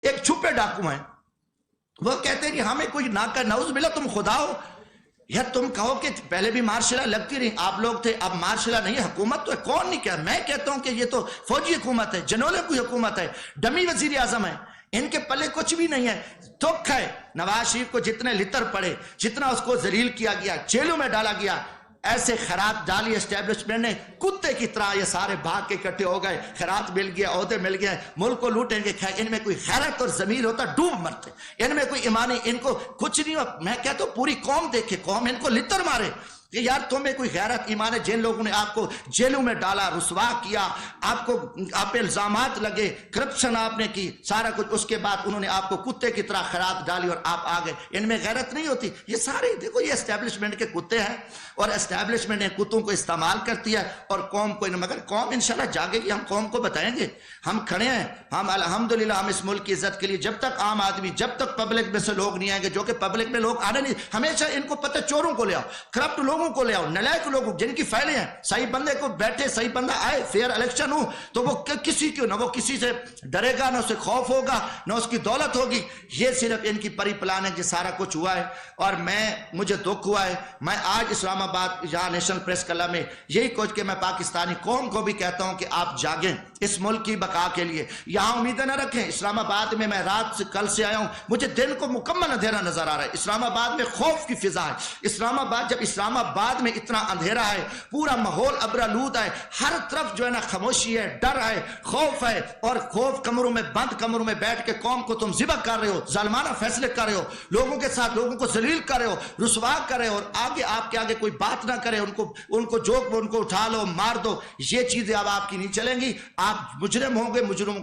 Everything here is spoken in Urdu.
ایک چھپے ڈاکو ہیں، وہ کہتے ہیں کہ ہمیں کوئی نعوذ باللہ تم خدا ہو، یا تم کہو کہ پہلے بھی مارشل لا لگتی رہی، آپ لوگ تھے، اب مارشل لا نہیں ہے، حکومت تو ہے، کون نہیں کہا؟ میں کہتا ہوں کہ یہ تو فوجی حکومت ہے، جنولے کی حکومت ہے، ڈمی وزیر اعظم ہے، ان کے پلے کچھ بھی نہیں ہے۔ دکھ ہے نواز شریف کو جتنے لتر پڑے، جتنا اس کو ذلیل کیا گیا، جیلوں میں ڈالا گیا، ایسے خیرات ڈالی اسٹیبلشمنٹ نے، کتے کی طرح یہ سارے بھاگ کے اکٹھے ہو گئے، خیرات مل گیا، عہدے مل گئے، ملک کو لوٹیں گے۔ ان میں کوئی غیرت اور ضمیر ہوتا ڈوب مرتے، ان میں کوئی ایمانی، ان کو کچھ نہیں ہو۔ میں کہتا ہوں پوری قوم دیکھے، قوم ان کو لتر مارے کہ یار تمہیں کوئی غیرت ایمان ہے؟ جن لوگوں نے آپ کو جیلوں میں ڈالا، رسوا کیا، آپ پہ الزامات لگے، کرپشن آپ نے کی، سارا کچھ، اس کے بعد انہوں نے آپ کو کتے کی طرح خیرات ڈالی اور آپ آ گئے۔ ان میں غیرت نہیں ہوتی؟ یہ سارے دیکھو یہ اسٹیبلشمنٹ کے کتے ہیں، اور اسٹیبلشمنٹ نے کتوں کو استعمال کرتی ہے اور قوم کو، مگر قوم انشاءاللہ جاگے گی، ہم قوم کو بتائیں گے، ہم کھڑے ہیں، ہم الحمدللہ ہم اس ملک کی عزت کے لیے، جب تک عام آدمی، جب تک پبلک میں سے لوگ نہیں آئیں گے، جو کہ پبلک میں لوگ آنے نہیں، ہمیشہ ان کو پتہ چوروں کو لے آؤ، کرپٹ لوگوں کو لے آؤ، نلائق لوگوں جن کی فائلیں ہیں، صحیح بندے کو بیٹھے، صحیح بندہ آئے، فیئر الیکشن ہو تو وہ کسی کو نہ وہ کسی سے ڈرے گا، نہ اسے خوف ہوگا، نہ اس کی دولت ہوگی۔ یہ صرف ان کی پری پلان ہے کہ سارا کچھ ہوا ہے، اور مجھے دکھ ہوا ہے۔ میں آج اسلام آباد یہاں نیشنل پریس کلب میں یہی کچھ کہ میں پاکستانی قوم کو بھی کہتا ہوں کہ آپ جاگیں اس ملک کی بقا کے لیے، یہاں امیدیں نہ رکھیں۔ اسلام آباد میں رات سے کل سے آیا ہوں، مجھے دن کو مکمل اندھیرا نظر آ رہا ہے۔ اسلام آباد میں خوف کی فضا ہے۔ اسلام آباد، جب اسلام آباد میں اتنا اندھیرا ہے، پورا ماحول ابرآلود ہے، ہر طرف جو ہے نا خاموشی ہے، ڈر ہے، خوف ہے، اور خوف کمروں میں بند کمروں میں بیٹھ کے قوم کو تم ذبح کر رہے ہو، ظالمانہ فیصلے کر رہے ہو، لوگوں کے ساتھ لوگوں کو ذلیل کر رہے ہو، رسوا کر رہے ہو، اور آگے آپ کے آگے کوئی بات نہ کرے، ان کو جوک ان کو اٹھا لو، مار دو۔ یہ چیزیں اب آپ کی نہیں چلیں گی، آپ مجرم ہوں گے، مجرم